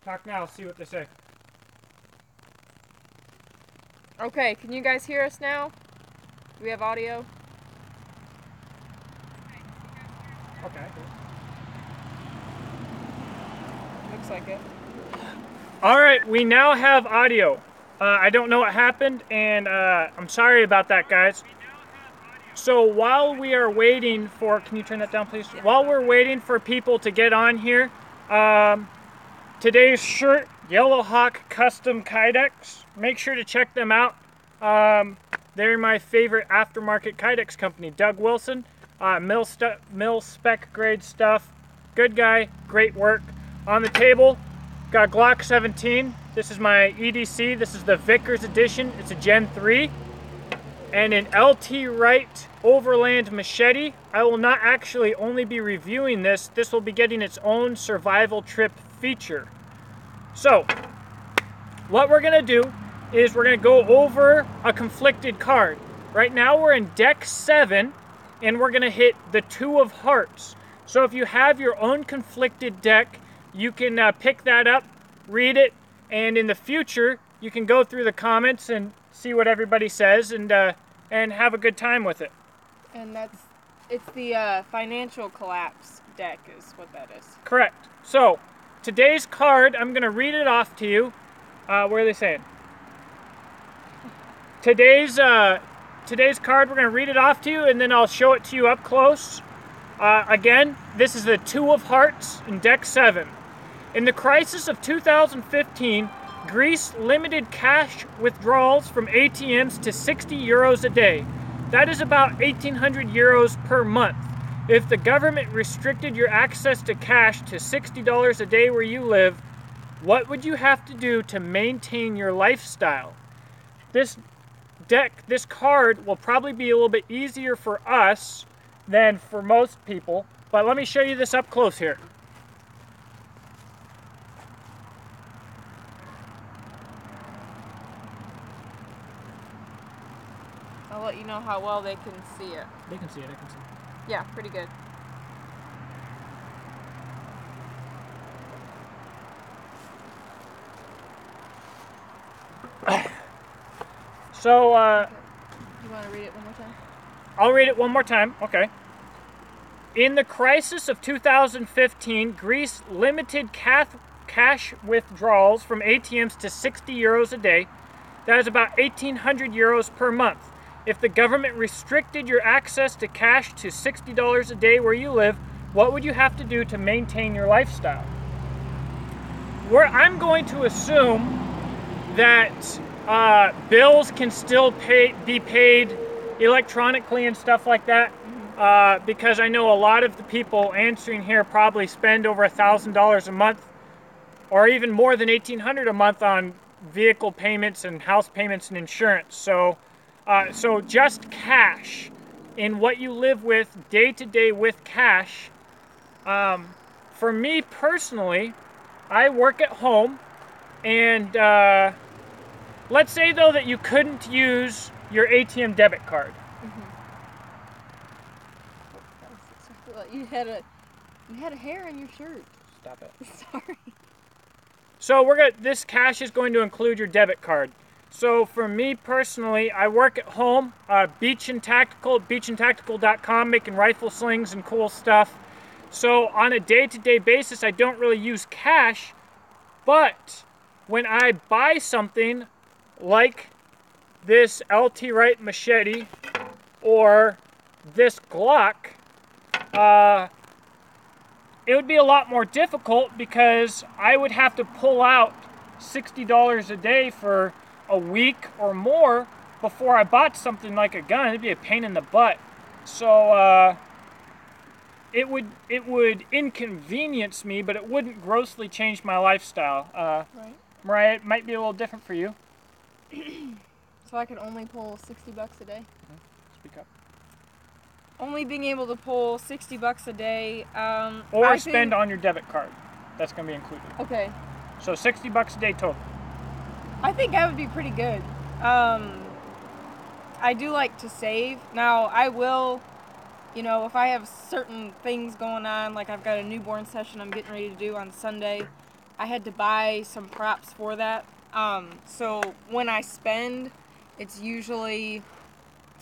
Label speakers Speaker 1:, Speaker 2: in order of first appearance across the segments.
Speaker 1: Talk now, see what they say.
Speaker 2: Okay, can you guys hear us now? Do we have audio?
Speaker 1: Okay.
Speaker 2: Looks like it.
Speaker 1: All right, we now have audio. I don't know what happened, and I'm sorry about that, guys. So while we are waiting for, can you turn that down, please?
Speaker 2: Yeah.
Speaker 1: While we're waiting for people to get on here, today's shirt, Yellow Hawk Custom Kydex. Make sure to check them out. They're my favorite aftermarket Kydex company. Doug Wilson, mill spec grade stuff. Good guy, great work. On the table, got Glock 17. This is my EDC. This is the Vickers edition. It's a Gen 3. And an LT Wright Overland Machete. I will not actually only be reviewing this. This will be getting its own survival trip feature. So, what we're gonna do is we're gonna go over a conflicted card. Right now we're in deck 7, and we're gonna hit the 2 of hearts. So if you have your own conflicted deck, you can pick that up, read it, and in the future, you can go through the comments and see what everybody says and have a good time with it.
Speaker 2: And it's the financial collapse deck is what that is.
Speaker 1: Correct. So, today's card, I'm going to read it off to you. Where are they saying? Today's card, we're going to read it off to you, and then I'll show it to you up close. Again, this is the 2 of hearts in deck 7. In the crisis of 2015, Greece limited cash withdrawals from ATMs to 60 euros a day. That is about 1,800 euros per month. If the government restricted your access to cash to $60 a day where you live, what would you have to do to maintain your lifestyle? This card will probably be a little bit easier for us than for most people, but let me show you this up close here.
Speaker 2: I'll let you know how well they can see it.
Speaker 1: They can see it, I can see it.
Speaker 2: Yeah, pretty good.
Speaker 1: So,
Speaker 2: You want to read it one more time?
Speaker 1: I'll read it one more time. Okay. In the crisis of 2015, Greece limited cash withdrawals from ATMs to 60 euros a day. That is about 1,800 euros per month. If the government restricted your access to cash to $60 a day where you live, what would you have to do to maintain your lifestyle? I'm going to assume that bills can still be paid electronically and stuff like that, because I know a lot of the people answering here probably spend over $1,000 a month, or even more than $1,800 a month on vehicle payments and house payments and insurance. So just cash in what you live with day to day with cash. For me personally, I work at home, and let's say though that you couldn't use your ATM debit card.
Speaker 2: You had a hair in your shirt.
Speaker 1: Stop it.
Speaker 2: Sorry.
Speaker 1: So this cash is going to include your debit card. So for me personally, I work at home, Beach and Tactical, beachandtactical.com, making rifle slings and cool stuff. So on a day-to-day basis, I don't really use cash, but when I buy something like this LT Wright machete or this Glock, it would be a lot more difficult because I would have to pull out $60 a day for a week or more before I bought something like a gun. It'd be a pain in the butt. So it would inconvenience me, but it wouldn't grossly change my lifestyle.
Speaker 2: Right.
Speaker 1: Mariah, it might be a little different for you.
Speaker 2: So I could only pull $60 a day.
Speaker 1: Speak up.
Speaker 2: Only being able to pull $60 a day.
Speaker 1: Or spend on your debit card. That's going to be included.
Speaker 2: Okay.
Speaker 1: So $60 a day total.
Speaker 2: I think that would be pretty good. I do like to save. Now, I will, if I have certain things going on, like I've got a newborn session I'm getting ready to do on Sunday, I had to buy some props for that. So when I spend, it's usually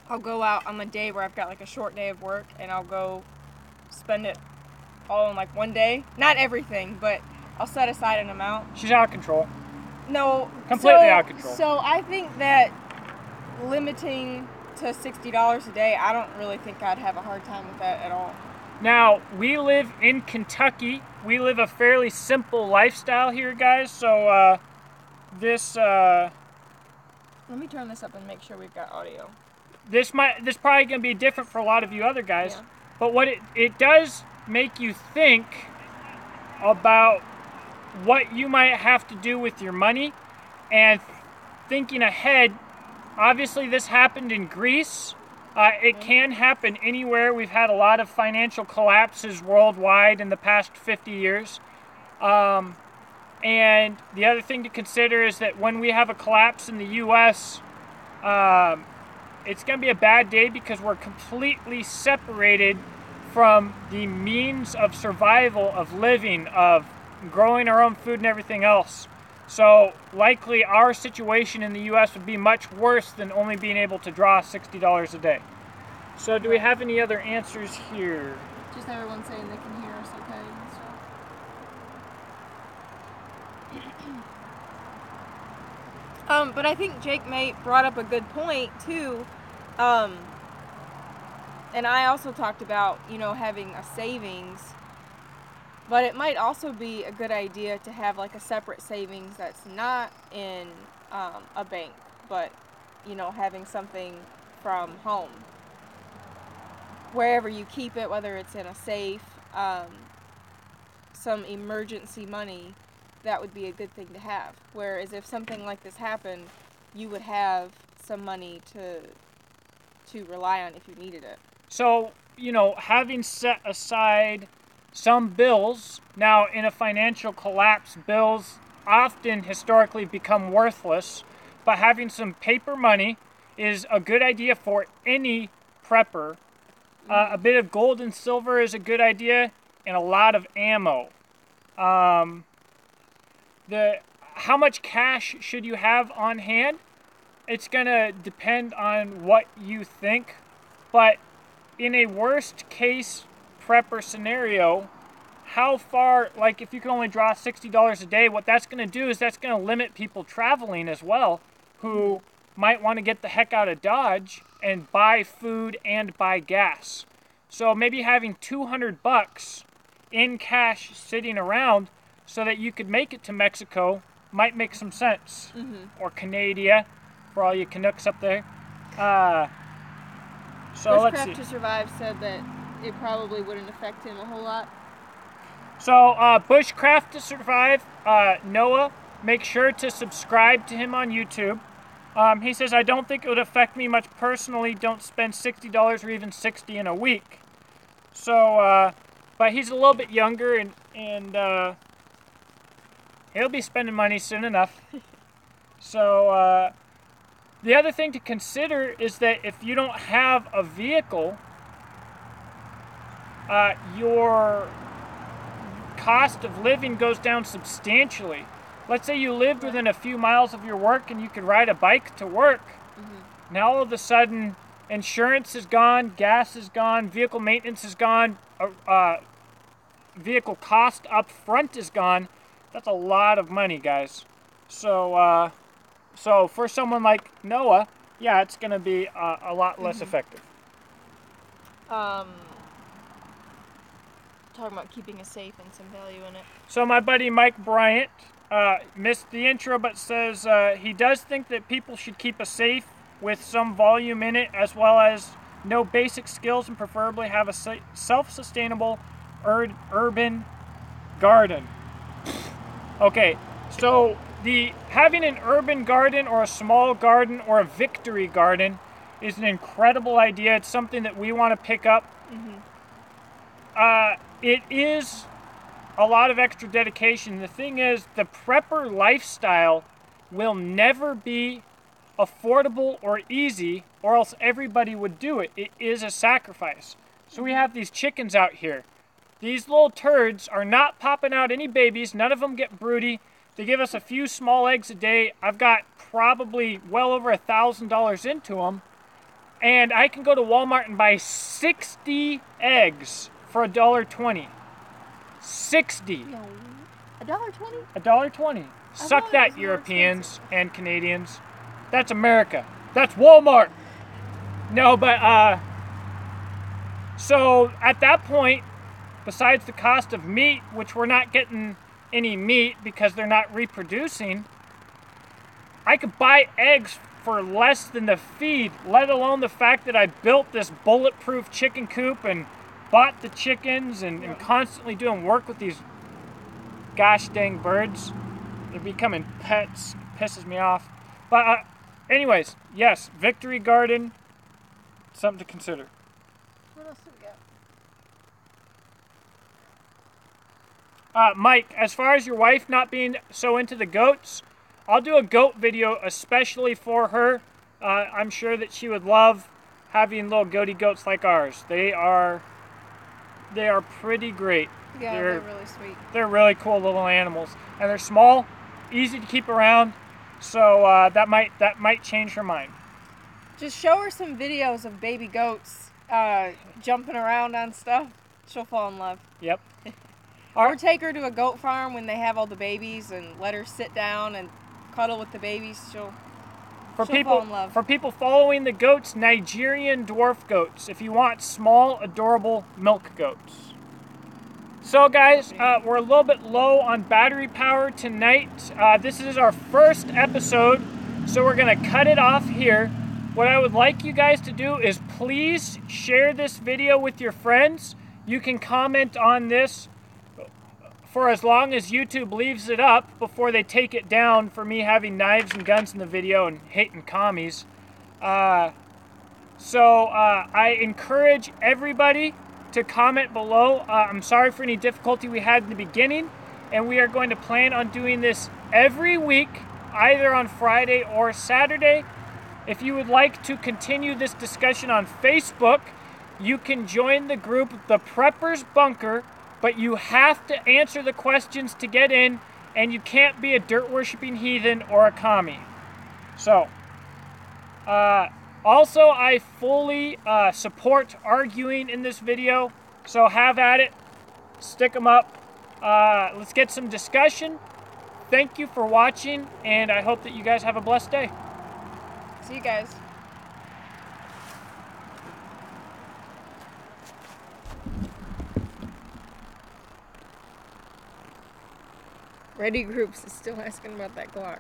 Speaker 2: I'll go out on the day where I've got like a short day of work, and I'll go spend it all in like one day. Not everything, but I'll set aside an amount.
Speaker 1: She's out of control.
Speaker 2: No,
Speaker 1: Completely out of control.
Speaker 2: So I think that limiting to $60 a day, I don't really think I'd have a hard time with that at all.
Speaker 1: Now, we live in Kentucky. We live a fairly simple lifestyle here, guys. So this
Speaker 2: Let me turn this up and make sure we've got audio.
Speaker 1: this probably gonna be different for a lot of you other guys.
Speaker 2: Yeah.
Speaker 1: But what it does make you think about what you might have to do with your money, and thinking ahead. Obviously, this happened in Greece. It can happen anywhere. We've had a lot of financial collapses worldwide in the past 50 years. And the other thing to consider is that when we have a collapse in the U.S., it's going to be a bad day because we're completely separated from the means of survival, of living, of growing our own food and everything else. So likely our situation in the U.S. would be much worse than only being able to draw $60 a day. So do we have any other answers here?
Speaker 2: Just everyone saying they can hear us okay and stuff. But I think Jake Mate brought up a good point too. And I also talked about, having a savings. But it might also be a good idea to have like a separate savings that's not in a bank, but having something from home. Wherever you keep it, whether it's in a safe, some emergency money, that would be a good thing to have. Whereas if something like this happened, you would have some money to rely on if you needed it.
Speaker 1: So, having set aside some bills, now in a financial collapse, bills often historically become worthless, but having some paper money is a good idea for any prepper. A bit of gold and silver is a good idea, and a lot of ammo. How much cash should you have on hand? It's going to depend on what you think, but in a worst case prepper scenario, how far, like if you can only draw $60 a day, what that's going to do is that's going to limit people traveling as well, who might want to get the heck out of Dodge and buy food and buy gas. So maybe having $200 in cash sitting around so that you could make it to Mexico might make some sense. Or Canada, for all you Canucks up there. So let's see.
Speaker 2: Bushcraft to Survive said that it probably wouldn't affect him a whole lot.
Speaker 1: So Bushcraft to Survive, Noah, make sure to subscribe to him on YouTube. He says, I don't think it would affect me much personally. Don't spend $60 or even $60 in a week. So, but he's a little bit younger, and he'll be spending money soon enough. So, the other thing to consider is that if you don't have a vehicle, your cost of living goes down substantially. Let's say you lived within a few miles of your work and you could ride a bike to work. Now all of a sudden, insurance is gone, gas is gone, vehicle maintenance is gone, vehicle cost up front is gone. That's a lot of money, guys. So, so for someone like Noah, yeah, it's going to be a lot less effective.
Speaker 2: Talking about keeping a safe and some value in it.
Speaker 1: So my buddy Mike Bryant missed the intro, but says he does think that people should keep a safe with some volume in it, as well as know basic skills and preferably have a self-sustainable urban garden. Okay, so having an urban garden or a small garden or a victory garden is an incredible idea. It's something that we want to pick up. It is a lot of extra dedication. The thing is, the prepper lifestyle will never be affordable or easy, or else everybody would do it. It is a sacrifice. So we have these chickens out here. These little turds are not popping out any babies. None of them get broody. They give us a few small eggs a day. I've got probably well over $1,000 into them. And I can go to Walmart and buy 60 eggs for $1.20. 60.
Speaker 2: No. $1.20?
Speaker 1: $1.20. Suck
Speaker 2: thought it was
Speaker 1: that,
Speaker 2: more
Speaker 1: Europeans and Canadians. That's America. That's Walmart. No, but, so at that point, besides the cost of meat, which we're not getting any meat because they're not reproducing, I could buy eggs for less than the feed, let alone the fact that I built this bulletproof chicken coop and bought the chickens and constantly doing work with these gosh dang birds. They're becoming pets. Pisses me off. But anyways, yes, Victory Garden, something to consider.
Speaker 2: What else do we got?
Speaker 1: Mike, as far as your wife not being so into the goats, I'll do a goat video especially for her. I'm sure that she would love having little goaty goats like ours. They are pretty great.
Speaker 2: Yeah, they're really sweet.
Speaker 1: They're really cool little animals, and they're small, easy to keep around. So that might change her mind.
Speaker 2: Just show her some videos of baby goats jumping around on stuff. She'll fall in love.
Speaker 1: Yep.
Speaker 2: Or take her to a goat farm when they have all the babies and let her sit down and cuddle with the babies. She'll fall in love.
Speaker 1: For people following the goats, Nigerian dwarf goats. If you want small, adorable milk goats. So guys, we're a little bit low on battery power tonight. This is our first episode, so we're gonna cut it off here. What I would like you guys to do is please share this video with your friends. You can comment on this for as long as YouTube leaves it up before they take it down for me having knives and guns in the video and hating commies. I encourage everybody to comment below. I'm sorry for any difficulty we had in the beginning, and we are going to plan on doing this every week, either on Friday or Saturday. If you would like to continue this discussion on Facebook, you can join the group The Preppers Bunker, but you have to answer the questions to get in, and you can't be a dirt-worshipping heathen or a commie. So, also, I fully support arguing in this video, so have at it. Stick them up. Let's get some discussion. Thank you for watching, and I hope that you guys have a blessed day.
Speaker 2: See you guys. Ready Groups is still asking about that Glock.